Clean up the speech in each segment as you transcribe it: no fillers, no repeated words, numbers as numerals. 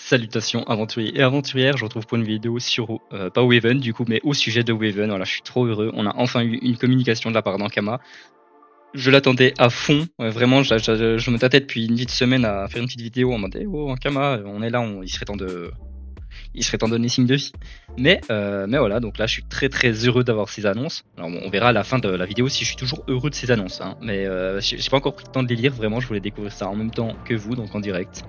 Salutations aventuriers et aventurières, je vous retrouve pour une vidéo sur, pas Waven du coup, mais au sujet de Waven. Voilà, je suis trop heureux, on a enfin eu une communication de la part d'Ankama. Je l'attendais à fond, vraiment, je me tâtais depuis une petite semaine à faire une petite vidéo en mode oh Ankama, on est là, il serait temps de donner signe de vie. Mais voilà, donc là je suis très heureux d'avoir ces annonces. Alors bon, on verra à la fin de la vidéo si je suis toujours heureux de ces annonces, hein. Mais j'ai pas encore pris le temps de les lire, vraiment, je voulais découvrir ça en même temps que vous, donc en direct.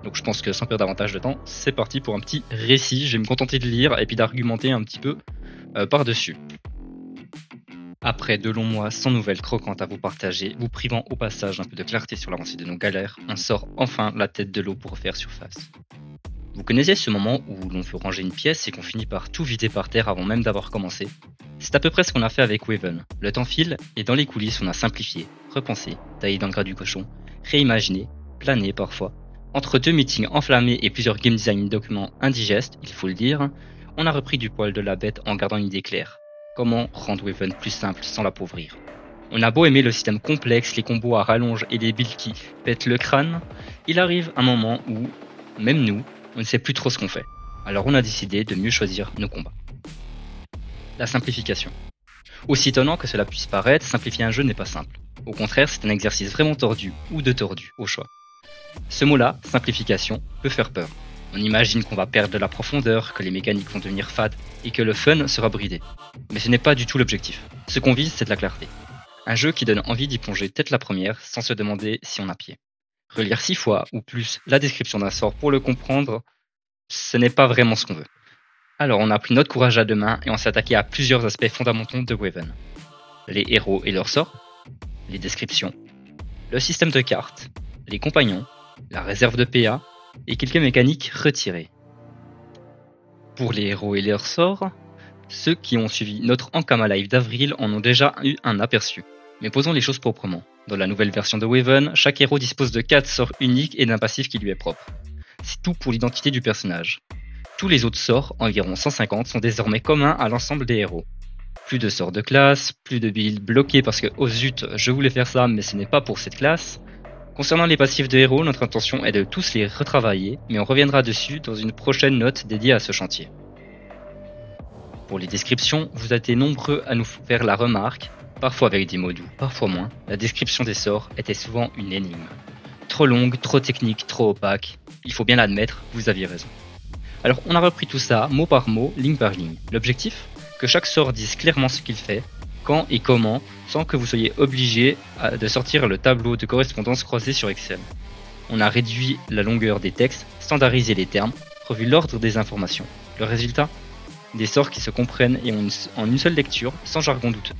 Donc je pense que sans perdre davantage de temps, c'est parti pour un petit récit. Je vais me contenter de lire et puis d'argumenter un petit peu par-dessus. Après 2 longs mois sans nouvelles croquantes à vous partager, vous privant au passage un peu de clarté sur l'avancée de nos galères, on sort enfin la tête de l'eau pour refaire surface. Vous connaissez ce moment où l'on veut ranger une pièce et qu'on finit par tout vider par terre avant même d'avoir commencé? C'est à peu près ce qu'on a fait avec Waven. Le temps file et dans les coulisses on a simplifié, repensé, taillé dans le gras du cochon, réimaginé, plané parfois. Entre 2 meetings enflammés et plusieurs game design documents indigestes, il faut le dire, on a repris du poil de la bête en gardant une idée claire. Comment rendre Waven plus simple sans l'appauvrir? On a beau aimer le système complexe, les combos à rallonge et les builds qui pètent le crâne, il arrive un moment où, même nous, on ne sait plus trop ce qu'on fait. Alors on a décidé de mieux choisir nos combats. La simplification. Aussi étonnant que cela puisse paraître, simplifier un jeu n'est pas simple. Au contraire, c'est un exercice vraiment tordu, ou de tordu, au choix. Ce mot-là, simplification, peut faire peur. On imagine qu'on va perdre de la profondeur, que les mécaniques vont devenir fades et que le fun sera bridé. Mais ce n'est pas du tout l'objectif. Ce qu'on vise, c'est de la clarté. Un jeu qui donne envie d'y plonger tête la première sans se demander si on a pied. Relire 6 fois ou plus la description d'un sort pour le comprendre, ce n'est pas vraiment ce qu'on veut. Alors on a pris notre courage à deux mains et on s'est attaqué à plusieurs aspects fondamentaux de Waven. Les héros et leurs sorts, les descriptions, le système de cartes, les compagnons, la réserve de PA et quelques mécaniques retirées. Pour les héros et leurs sorts, ceux qui ont suivi notre Ankama Live d'avril en ont déjà eu un aperçu. Mais posons les choses proprement. Dans la nouvelle version de Waven, chaque héros dispose de 4 sorts uniques et d'un passif qui lui est propre. C'est tout pour l'identité du personnage. Tous les autres sorts, environ 150, sont désormais communs à l'ensemble des héros. Plus de sorts de classe, plus de builds bloqués parce que oh zut, je voulais faire ça mais ce n'est pas pour cette classe. Concernant les passifs de héros, notre intention est de tous les retravailler, mais on reviendra dessus dans une prochaine note dédiée à ce chantier. Pour les descriptions, vous avez été nombreux à nous faire la remarque, parfois avec des mots doux, parfois moins, la description des sorts était souvent une énigme. Trop longue, trop technique, trop opaque, il faut bien l'admettre, vous aviez raison. Alors on a repris tout ça, mot par mot, ligne par ligne. L'objectif? Que chaque sort dise clairement ce qu'il fait, quand et comment, sans que vous soyez obligé de sortir le tableau de correspondance croisé sur Excel. On a réduit la longueur des textes, standardisé les termes, revu l'ordre des informations. Le résultat? Des sorts qui se comprennent et en une seule lecture, sans jargon douteux.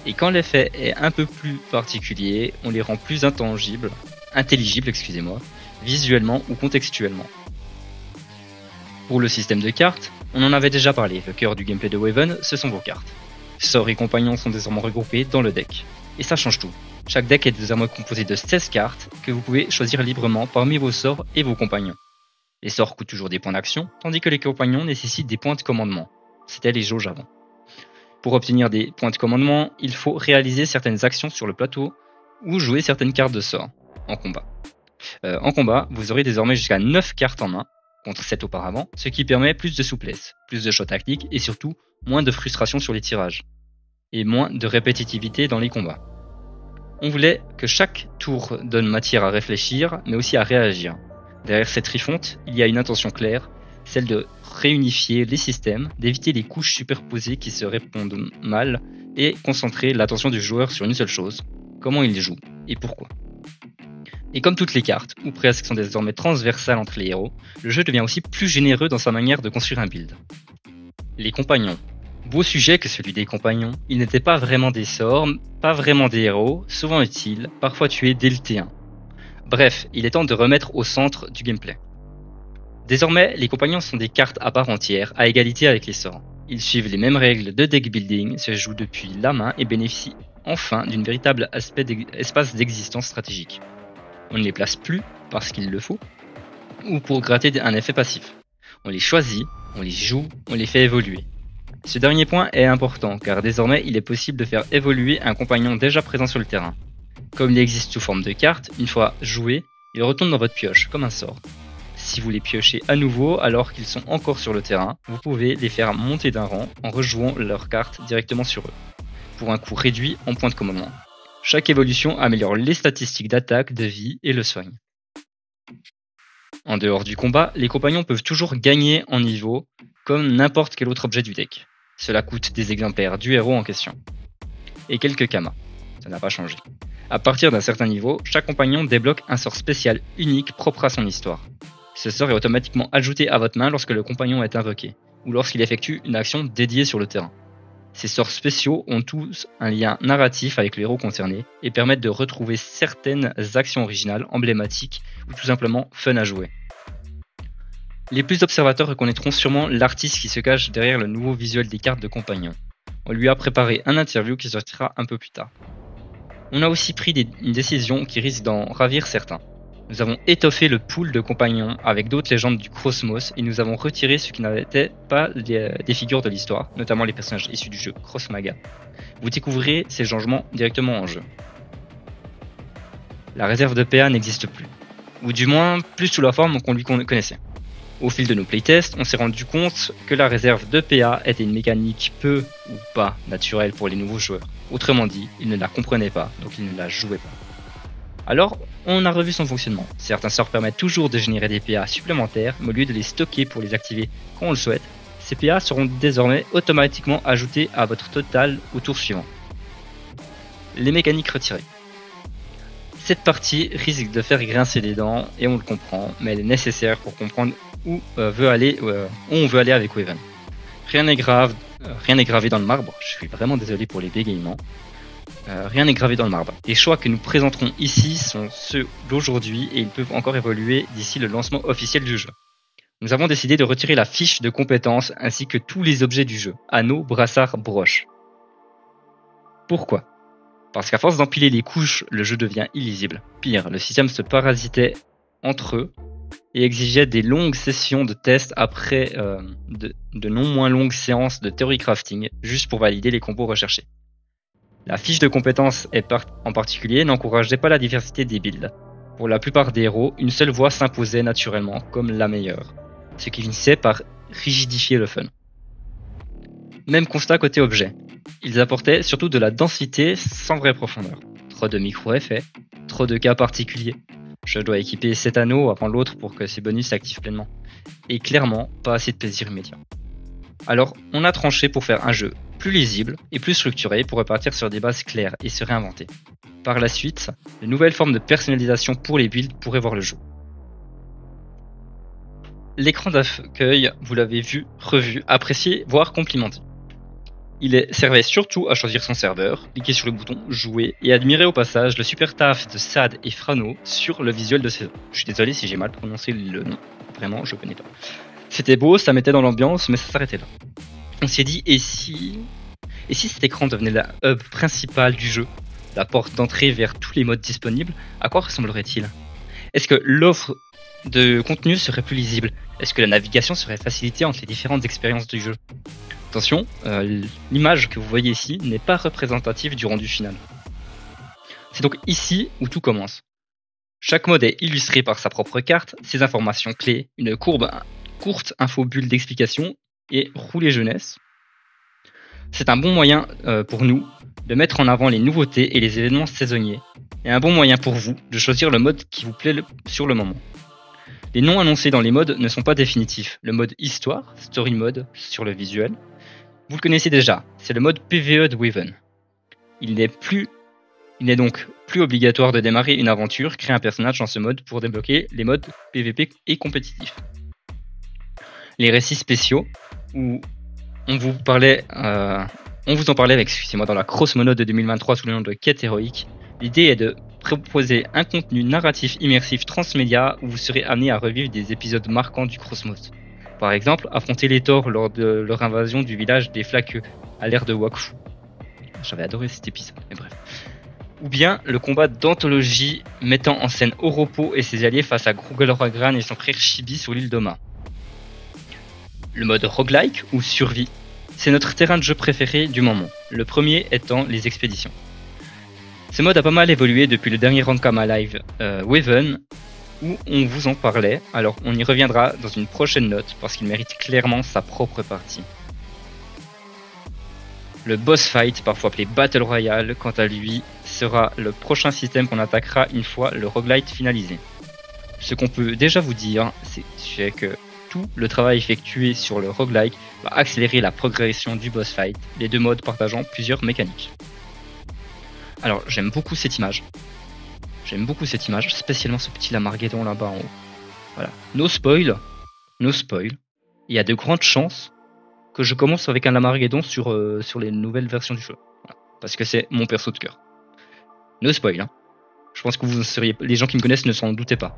Et quand l'effet est un peu plus particulier, on les rend plus intelligibles, visuellement ou contextuellement. Pour le système de cartes, on en avait déjà parlé, le cœur du gameplay de Waven, ce sont vos cartes. Sorts et compagnons sont désormais regroupés dans le deck. Et ça change tout. Chaque deck est désormais composé de 16 cartes que vous pouvez choisir librement parmi vos sorts et vos compagnons. Les sorts coûtent toujours des points d'action, tandis que les compagnons nécessitent des points de commandement. C'était les jauges avant. Pour obtenir des points de commandement, il faut réaliser certaines actions sur le plateau ou jouer certaines cartes de sort en combat. En combat, vous aurez désormais jusqu'à 9 cartes en main, contre 7 auparavant, ce qui permet plus de souplesse, plus de choix tactiques et surtout moins de frustration sur les tirages, et moins de répétitivité dans les combats. On voulait que chaque tour donne matière à réfléchir, mais aussi à réagir. Derrière cette refonte, il y a une intention claire, celle de réunifier les systèmes, d'éviter les couches superposées qui se répondent mal, et concentrer l'attention du joueur sur une seule chose, comment il joue, et pourquoi. Et comme toutes les cartes, ou presque, sont désormais transversales entre les héros, le jeu devient aussi plus généreux dans sa manière de construire un build. Les compagnons. Beau sujet que celui des compagnons, ils n'étaient pas vraiment des sorts, pas vraiment des héros, souvent utiles, parfois tués dès le T1. Bref, il est temps de remettre au centre du gameplay. Désormais, les compagnons sont des cartes à part entière, à égalité avec les sorts. Ils suivent les mêmes règles de deck building, se jouent depuis la main et bénéficient enfin d'un véritable espace d'existence stratégique. On ne les place plus parce qu'il le faut, ou pour gratter un effet passif. On les choisit, on les joue, on les fait évoluer. Ce dernier point est important car désormais il est possible de faire évoluer un compagnon déjà présent sur le terrain. Comme il existe sous forme de carte, une fois joué, il retourne dans votre pioche comme un sort. Si vous les piochez à nouveau alors qu'ils sont encore sur le terrain, vous pouvez les faire monter d'un rang en rejouant leur carte directement sur eux, pour un coût réduit en points de commandement. Chaque évolution améliore les statistiques d'attaque, de vie et le soigne. En dehors du combat, les compagnons peuvent toujours gagner en niveau, comme n'importe quel autre objet du deck. Cela coûte des exemplaires du héros en question. Et quelques kamas. Ça n'a pas changé. À partir d'un certain niveau, chaque compagnon débloque un sort spécial unique propre à son histoire. Ce sort est automatiquement ajouté à votre main lorsque le compagnon est invoqué, ou lorsqu'il effectue une action dédiée sur le terrain. Ces sorts spéciaux ont tous un lien narratif avec le héros concerné et permettent de retrouver certaines actions originales, emblématiques ou tout simplement fun à jouer. Les plus observateurs reconnaîtront sûrement l'artiste qui se cache derrière le nouveau visuel des cartes de compagnon. On lui a préparé un interview qui sortira un peu plus tard. On a aussi pris une décision qui risque d'en ravir certains. Nous avons étoffé le pool de compagnons avec d'autres légendes du Crossmos et nous avons retiré ce qui n'était pas des figures de l'histoire, notamment les personnages issus du jeu Crossmaga. Vous découvrirez ces changements directement en jeu. La réserve de PA n'existe plus, ou du moins plus sous la forme qu'on lui connaissait. Au fil de nos playtests, on s'est rendu compte que la réserve de PA était une mécanique peu ou pas naturelle pour les nouveaux joueurs. Autrement dit, ils ne la comprenaient pas, donc ils ne la jouaient pas. Alors, on a revu son fonctionnement. Certains sorts permettent toujours de générer des PA supplémentaires, mais au lieu de les stocker pour les activer quand on le souhaite, ces PA seront désormais automatiquement ajoutés à votre total au tour suivant. Les mécaniques retirées. Cette partie risque de faire grincer les dents, et on le comprend, mais elle est nécessaire pour comprendre où on veut aller avec Waven. Rien n'est gravé dans le marbre, je suis vraiment désolé pour les bégaiements. Rien n'est gravé dans le marbre. Les choix que nous présenterons ici sont ceux d'aujourd'hui et ils peuvent encore évoluer d'ici le lancement officiel du jeu. Nous avons décidé de retirer la fiche de compétences ainsi que tous les objets du jeu, anneaux, brassards, broches. Pourquoi ? Parce qu'à force d'empiler les couches, le jeu devient illisible. Pire, le système se parasitait entre eux et exigeait des longues sessions de tests après de non moins longues séances de theory crafting, juste pour valider les combos recherchés. La fiche de compétences en particulier n'encourageait pas la diversité des builds. Pour la plupart des héros, une seule voie s'imposait naturellement comme la meilleure, ce qui finissait par rigidifier le fun. Même constat côté objet. Ils apportaient surtout de la densité sans vraie profondeur. Trop de micro-effets, trop de cas particuliers. Je dois équiper cet anneau avant l'autre pour que ces bonus s'activent pleinement. Et clairement, pas assez de plaisir immédiat. Alors, on a tranché pour faire un jeu plus lisible et plus structuré pour repartir sur des bases claires et se réinventer. Par la suite, de nouvelles formes de personnalisation pour les builds pourraient voir le jour. L'écran d'accueil, vous l'avez vu, revu, apprécié, voire complimenté. Il servait surtout à choisir son serveur, cliquer sur le bouton jouer et admirer au passage le super taf de Sad et Frano sur le visuel de saison. Je suis désolé si j'ai mal prononcé le nom, vraiment je connais pas. C'était beau, ça mettait dans l'ambiance, mais ça s'arrêtait là. On s'est dit, et si cet écran devenait la hub principale du jeu, la porte d'entrée vers tous les modes disponibles, à quoi ressemblerait-il ? Est-ce que l'offre de contenu serait plus lisible ? Est-ce que la navigation serait facilitée entre les différentes expériences du jeu ? Attention, l'image que vous voyez ici n'est pas représentative du rendu final. C'est donc ici où tout commence. Chaque mode est illustré par sa propre carte, ses informations clés, une courte infobulle d'explication et rouler jeunesse. C'est un bon moyen pour nous de mettre en avant les nouveautés et les événements saisonniers, et un bon moyen pour vous de choisir le mode qui vous plaît sur le moment. Les noms annoncés dans les modes ne sont pas définitifs. Le mode Histoire, Story Mode sur le visuel, vous le connaissez déjà, c'est le mode PvE de Waven. Il n'est donc plus obligatoire de démarrer une aventure, créer un personnage dans ce mode pour débloquer les modes PvP et compétitifs. Les récits spéciaux, où on vous en parlait dans la Cross Mono de 2023 sous le nom de Quête héroïque. L'idée est de proposer un contenu narratif immersif transmédia où vous serez amené à revivre des épisodes marquants du Crossmos. Par exemple, affronter les Thors lors de leur invasion du village des Flaqueux à l'ère de Wakfu. J'avais adoré cet épisode, mais bref. Ou bien le combat d'anthologie mettant en scène Oropo et ses alliés face à Grugel-Ragran et son frère Chibi sur l'île d'Oma. Le mode roguelike ou survie, c'est notre terrain de jeu préféré du moment, le premier étant les expéditions. Ce mode a pas mal évolué depuis le dernier Rankama Live Waven, où on vous en parlait. Alors on y reviendra dans une prochaine note parce qu'il mérite clairement sa propre partie. Le boss fight, parfois appelé Battle Royale, quant à lui, sera le prochain système qu'on attaquera une fois le roguelite finalisé. Ce qu'on peut déjà vous dire, c'est que tout le travail effectué sur le roguelike va accélérer la progression du boss fight, les deux modes partageant plusieurs mécaniques. Alors j'aime beaucoup cette image. Spécialement ce petit Lamarguedon là-bas en haut. Voilà. No spoil. Il y a de grandes chances que je commence avec un Lamarguedon sur les nouvelles versions du jeu. Voilà. Parce que c'est mon perso de cœur. No spoil, hein. Je pense que les gens qui me connaissent ne s'en doutaient pas.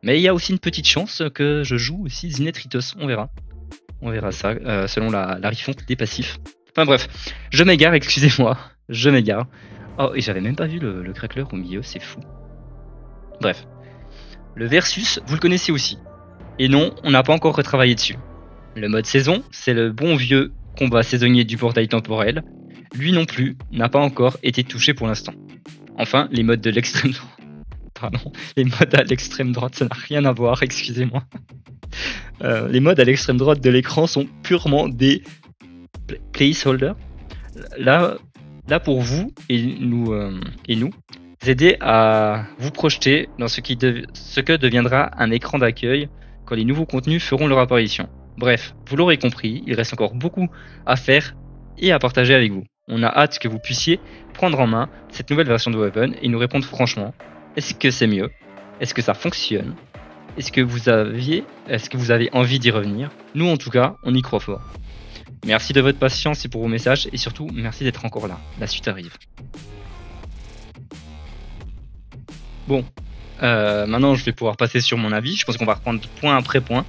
Mais il y a aussi une petite chance que je joue aussi Zinetritos, on verra. On verra ça, selon la refonte des passifs. Enfin bref, je m'égare, excusez-moi, je m'égare. Oh, et j'avais même pas vu le crackler au milieu, c'est fou. Bref. Le versus, vous le connaissez aussi. Et non, on n'a pas encore retravaillé dessus. Le mode saison, c'est le bon vieux combat saisonnier du portail temporel. Lui non plus n'a pas encore été touché pour l'instant. Enfin, les modes de l'extrême droite. Pardon, les modes à l'extrême droite, ça n'a rien à voir, excusez-moi. Les modes à l'extrême droite de l'écran sont purement des placeholders. Là pour vous et nous, aider à vous projeter dans ce que deviendra un écran d'accueil quand les nouveaux contenus feront leur apparition. Bref, vous l'aurez compris, il reste encore beaucoup à faire et à partager avec vous. On a hâte que vous puissiez prendre en main cette nouvelle version de Waven et nous répondre franchement. Est-ce que c'est mieux? Est-ce que ça fonctionne? Est-ce que vous avez envie d'y revenir? Nous en tout cas, on y croit fort. Merci de votre patience et pour vos messages et surtout merci d'être encore là. La suite arrive. Bon, maintenant je vais pouvoir passer sur mon avis. Je pense qu'on va reprendre point après point.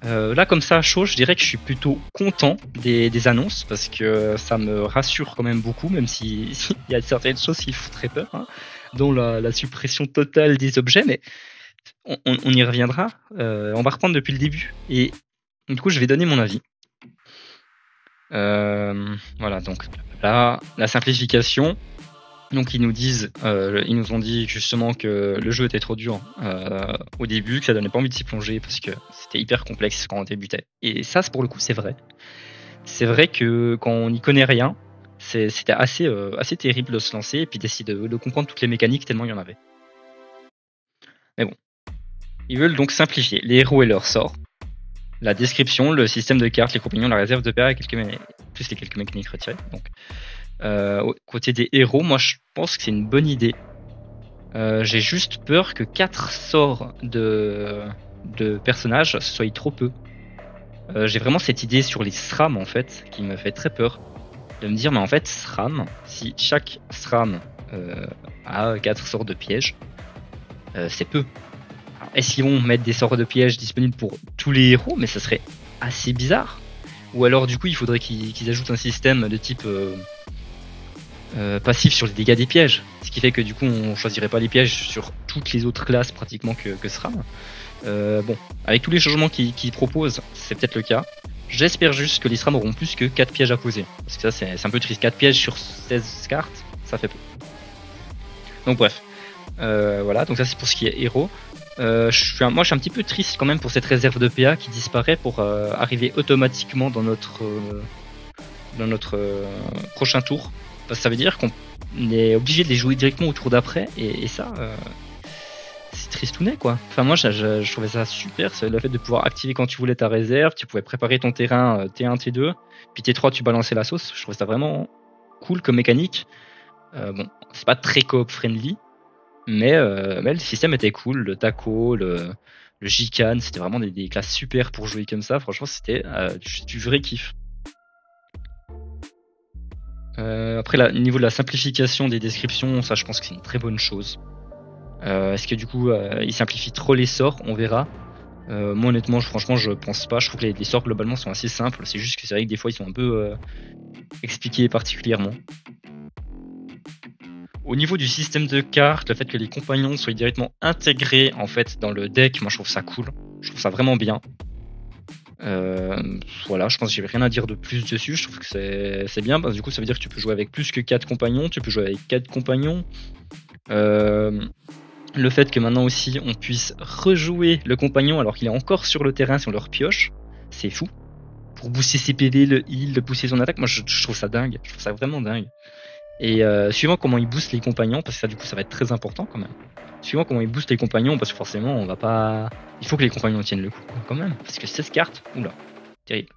Là comme ça chaud, je dirais que je suis plutôt content des annonces parce que ça me rassure quand même beaucoup, même s'il y a certaines choses qui foutent très peur, hein, dont la suppression totale des objets, mais on y reviendra. On va reprendre depuis le début et du coup je vais donner mon avis. Voilà, donc là la simplification. Donc ils nous ont dit justement que le jeu était trop dur au début, que ça donnait pas envie de s'y plonger parce que c'était hyper complexe quand on débutait. Et ça, pour le coup, c'est vrai. C'est vrai que quand on n'y connaît rien, c'était assez terrible de se lancer et puis d'essayer de comprendre toutes les mécaniques tellement il y en avait. Mais bon, ils veulent donc simplifier les héros et leurs sorts, la description, le système de cartes, les compagnons, la réserve de PA et plus les quelques mécaniques retirées. Donc côté des héros, moi je pense que c'est une bonne idée. J'ai juste peur que 4 sorts de personnages ce soit trop peu. J'ai vraiment cette idée sur les SRAM en fait qui me fait très peur. De me dire, mais en fait, SRAM, si chaque SRAM a 4 sorts de pièges, c'est peu. Est-ce qu'ils vont mettre des sorts de pièges disponibles pour tous les héros? Mais ça serait assez bizarre. Ou alors du coup il faudrait qu'ils ajoutent un système de type passif sur les dégâts des pièges, ce qui fait que du coup on choisirait pas les pièges sur toutes les autres classes pratiquement que SRAM. Bon, avec tous les changements qu'ils proposent, c'est peut-être le cas. J'espère juste que les SRAM auront plus que 4 pièges à poser, parce que ça c'est un peu triste, 4 pièges sur 16 cartes, ça fait peu. Donc bref, voilà, donc ça c'est pour ce qui est héros. Moi je suis un petit peu triste quand même pour cette réserve de PA qui disparaît pour arriver automatiquement dans notre prochain tour. Parce que ça veut dire qu'on est obligé de les jouer directement au tour d'après et ça c'est tristounet quoi. Enfin moi je trouvais ça super, c'est le fait de pouvoir activer quand tu voulais ta réserve, tu pouvais préparer ton terrain T1, T2, puis T3 tu balançais la sauce. Je trouvais ça vraiment cool comme mécanique. Bon, c'est pas très coop friendly, mais le système était cool, le taco, le Jikan, c'était vraiment des classes super pour jouer comme ça. Franchement c'était du vrai kiff. Après, au niveau de la simplification des descriptions, ça je pense que c'est une très bonne chose. Est-ce que du coup ils simplifient trop les sorts? On verra. Moi honnêtement, franchement je pense pas. Je trouve que les sorts globalement sont assez simples. C'est juste que c'est vrai que des fois ils sont un peu expliqués particulièrement. Au niveau du système de cartes, le fait que les compagnons soient directement intégrés en fait dans le deck, moi je trouve ça cool. Je trouve ça vraiment bien. Voilà, je pense que j'ai rien à dire de plus dessus. Je trouve que c'est bien parce que du coup ça veut dire que tu peux jouer avec plus que 4 compagnons, tu peux jouer avec 4 compagnons. Le fait que maintenant aussi on puisse rejouer le compagnon alors qu'il est encore sur le terrain si on le repioche, c'est fou. Pour booster ses PV, le heal, de booster son attaque, moi je trouve ça dingue, je trouve ça vraiment dingue. Et suivant comment il booste les compagnons, parce que ça du coup ça va être très important quand même. Suivant comment il booste les compagnons, parce que forcément on va pas... Il faut que les compagnons tiennent le coup quand même, parce que 16 cartes, oula, terrible.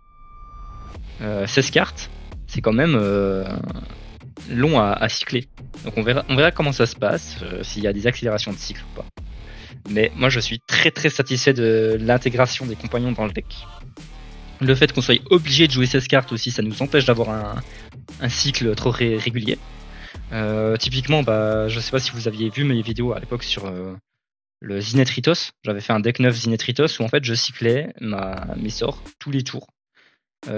16 cartes, c'est quand même long à cycler. Donc on verra comment ça se passe, s'il y a des accélérations de cycle ou pas. Mais moi je suis très très satisfait de l'intégration des compagnons dans le deck. Le fait qu'on soit obligé de jouer 16 cartes aussi, ça nous empêche d'avoir un cycle trop régulier. Typiquement, bah, je sais pas si vous aviez vu mes vidéos à l'époque sur le Zinetritos. J'avais fait un deck 9 Zinetritos où en fait je cyclais mes sorts tous les tours.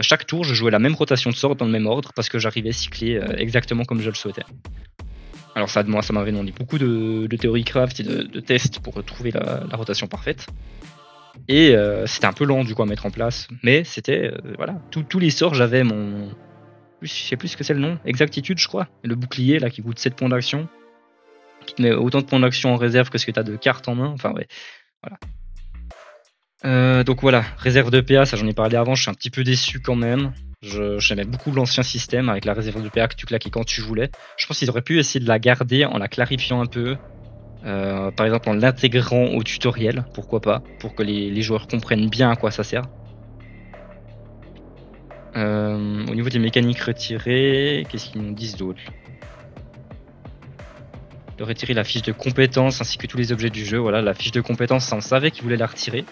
Chaque tour, je jouais la même rotation de sorts dans le même ordre parce que j'arrivais à cycler exactement comme je le souhaitais. Alors ça m'avait demandé beaucoup de théorie craft et de tests pour trouver la rotation parfaite. Et c'était un peu lent du coup à mettre en place, mais c'était voilà, tous les sorts, j'avais mon, je sais plus ce que c'est le nom, exactitude je crois, le bouclier là qui coûte 7 points d'action, qui te met autant de points d'action en réserve que ce que tu as de cartes en main, enfin ouais, voilà. Donc voilà, réserve de PA, ça j'en ai parlé avant, je suis un petit peu déçu quand même. J'aimais beaucoup l'ancien système avec la réserve de PA que tu claquais quand tu voulais. Je pense qu'ils auraient pu essayer de la garder en la clarifiant un peu. Par exemple en l'intégrant au tutoriel, pourquoi pas, pour que les joueurs comprennent bien à quoi ça sert. Au niveau des mécaniques retirées, qu'est-ce qu'ils nous disent d'autre? De retirer la fiche de compétence ainsi que tous les objets du jeu. Voilà, la fiche de compétence, on savait qu'ils voulaient la retirer.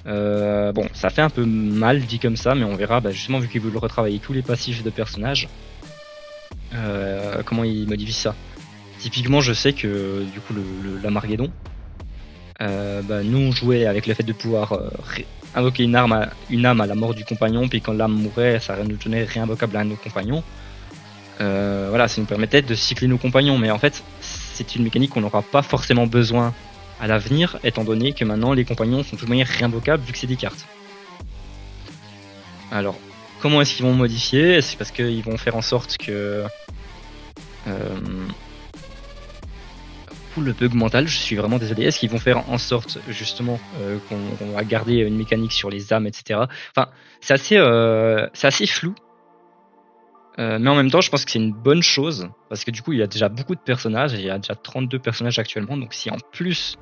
Bon, ça fait un peu mal dit comme ça, mais on verra, bah, justement vu qu'ils veulent retravailler tous les passifs de personnages, comment ils modifient ça. Typiquement, je sais que du coup l'Amarguédon, bah, nous on jouait avec le fait de pouvoir invoquer une âme à la mort du compagnon, puis quand l'âme mourait, ça nous donnait réinvocable à un de nos compagnons. Voilà, ça nous permettait de cycler nos compagnons, mais en fait, c'est une mécanique qu'on n'aura pas forcément besoin à l'avenir, étant donné que maintenant les compagnons sont de toute manière réinvocables vu que c'est des cartes. Alors, comment est-ce qu'ils vont modifier? C'est parce qu'ils vont faire en sorte que... le bug mental, je suis vraiment désolé. Est-ce qu'ils vont faire en sorte justement qu'on va garder une mécanique sur les âmes, etc. Enfin, c'est assez flou. Mais en même temps, je pense que c'est une bonne chose parce que du coup, il y a déjà beaucoup de personnages. Il y a déjà 32 personnages actuellement. Donc, si en plus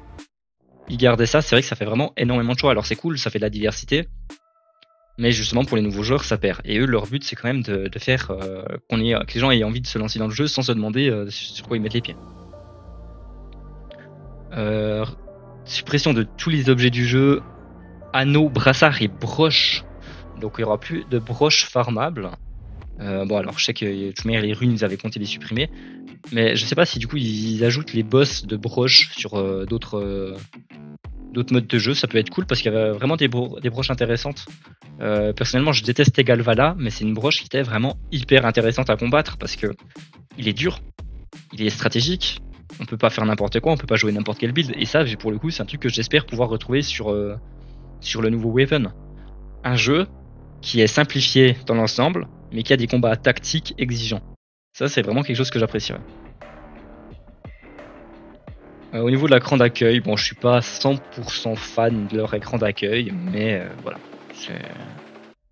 ils gardaient ça, c'est vrai que ça fait vraiment énormément de choix. Alors, c'est cool, ça fait de la diversité. Mais justement, pour les nouveaux joueurs, ça perd. Et eux, leur but, c'est quand même de faire que les gens aient envie de se lancer dans le jeu sans se demander sur quoi ils mettent les pieds. Suppression de tous les objets du jeu, anneaux, brassards et broches. Donc il n'y aura plus de broches farmables. Bon alors je sais que de toute manière les runes ils avaient compté les supprimer, mais je sais pas si du coup ils ajoutent les boss de broches sur d'autres modes de jeu. Ça peut être cool parce qu'il y avait vraiment des broches intéressantes. Personnellement je déteste Galvala, mais c'est une broche qui était vraiment hyper intéressante à combattre parce que il est dur, il est stratégique. On peut pas faire n'importe quoi, on peut pas jouer n'importe quel build. Et ça, pour le coup, c'est un truc que j'espère pouvoir retrouver sur le nouveau Waven. Un jeu qui est simplifié dans l'ensemble, mais qui a des combats tactiques exigeants. Ça, c'est vraiment quelque chose que j'apprécierais. Au niveau de l'écran d'accueil, bon, je suis pas 100% fan de leur écran d'accueil, mais voilà.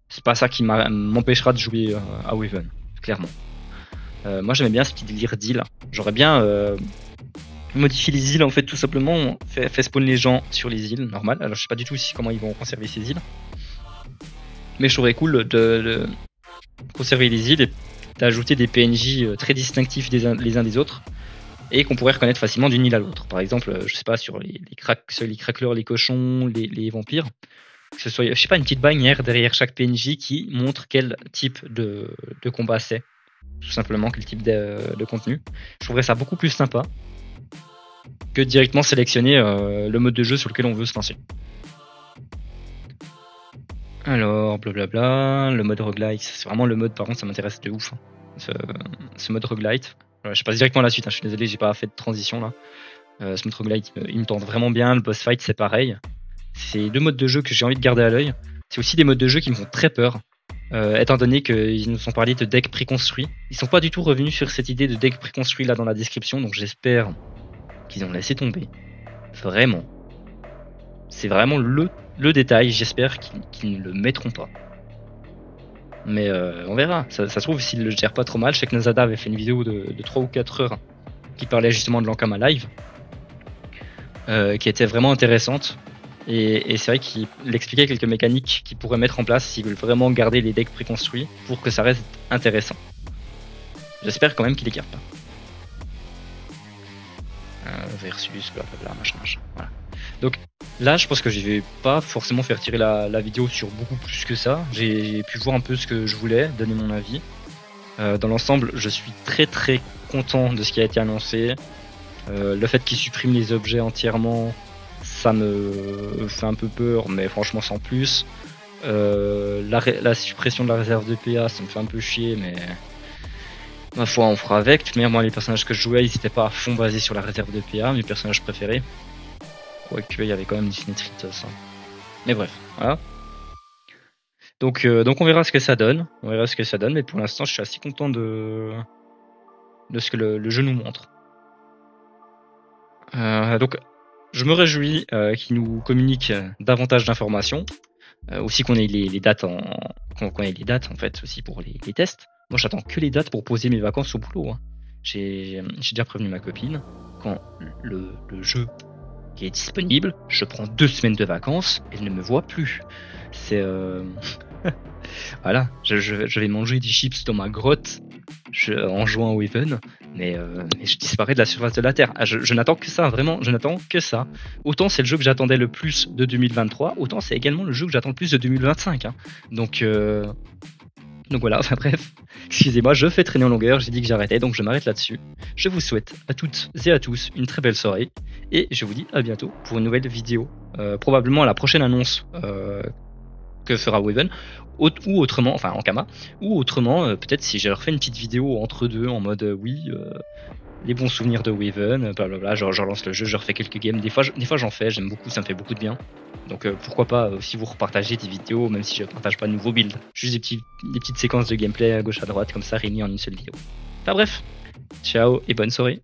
C'est pas ça qui m'empêchera de jouer à Waven, clairement. Moi, j'aimais bien ce petit délire d'île. J'aurais bien modifié les îles en fait tout simplement, fait spawn les gens sur les îles, normal. Alors je sais pas du tout comment ils vont conserver ces îles, mais je trouverais cool de conserver les îles et d'ajouter des PNJ très distinctifs les uns des autres et qu'on pourrait reconnaître facilement d'une île à l'autre. Par exemple, je sais pas, sur les cracklers, les cochons, les vampires, que ce soit, je sais pas, une petite bannière derrière chaque PNJ qui montre quel type de combat c'est, tout simplement quel type de contenu. Je trouverais ça beaucoup plus sympa que directement sélectionner le mode de jeu sur lequel on veut se lancer. Alors, blablabla, le mode roguelite, c'est vraiment le mode, par contre, ça m'intéresse de ouf. Hein. Ce mode roguelite. Je passe directement à la suite, hein, je suis désolé, j'ai pas fait de transition là. Ce mode roguelite, il me tente vraiment bien, le boss fight, c'est pareil. C'est deux modes de jeu que j'ai envie de garder à l'œil. C'est aussi des modes de jeu qui me font très peur, étant donné qu'ils nous ont parlé de deck préconstruit. Ils sont pas du tout revenus sur cette idée de deck préconstruit là dans la description, donc j'espère qu'ils ont laissé tomber. Vraiment. C'est vraiment le détail, j'espère qu'ils ne le mettront pas. Mais on verra, ça se trouve s'ils le gèrent pas trop mal. Je sais que Nazada avait fait une vidéo de 3 ou 4 heures qui parlait justement de l'Ankama Live, qui était vraiment intéressante. Et c'est vrai qu'il expliquait quelques mécaniques qu'ils pourraient mettre en place s'ils veulent vraiment garder les decks préconstruits pour que ça reste intéressant. J'espère quand même qu'il les garde pas. Versus blablabla, machin. Voilà. Donc là, je pense que je vais pas forcément faire tirer la vidéo sur beaucoup plus que ça. J'ai pu voir un peu ce que je voulais, donner mon avis. Dans l'ensemble, je suis très très content de ce qui a été annoncé. Le fait qu'ils suppriment les objets entièrement, ça me fait un peu peur, mais franchement sans plus. La suppression de la réserve de PA, ça me fait un peu chier, mais ma foi, on fera avec. De toute manière, moi, les personnages que je jouais, ils n'étaient pas à fond basés sur la réserve de PA, mes personnages préférés. Quoique, il y avait quand même du Cinetritos. Hein. Mais bref, voilà. Donc on verra ce que ça donne. On verra ce que ça donne, mais pour l'instant, je suis assez content de ce que le jeu nous montre. Donc, je me réjouis qu'il nous communique davantage d'informations. Aussi qu'on ait les dates qu'on ait les dates en fait aussi pour les tests. Moi, j'attends que les dates pour poser mes vacances au boulot. Hein. J'ai déjà prévenu ma copine. Quand le jeu est disponible, je prends 2 semaines de vacances et elle ne me voit plus. C'est voilà, je vais manger des chips dans ma grotte en jouant au Even, mais je disparais de la surface de la Terre. Je n'attends que ça, vraiment, je n'attends que ça. Autant c'est le jeu que j'attendais le plus de 2023, autant c'est également le jeu que j'attends le plus de 2025. Hein. Donc voilà, enfin bref, excusez-moi, je fais traîner en longueur, j'ai dit que j'arrêtais, donc je m'arrête là-dessus. Je vous souhaite à toutes et à tous une très belle soirée, et je vous dis à bientôt pour une nouvelle vidéo. Probablement à la prochaine annonce que fera Waven, ou autrement, enfin Ankama, ou autrement, peut-être si je leur fais une petite vidéo entre deux, en mode les bons souvenirs de Waven, blablabla, genre je relance le jeu, je refais quelques games, des fois j'en fais, j'aime beaucoup, ça me fait beaucoup de bien. Donc pourquoi pas aussi vous repartager des vidéos, même si je partage pas de nouveaux builds, juste des petites séquences de gameplay à gauche à droite, comme ça réunies en une seule vidéo. Enfin bref, ciao et bonne soirée.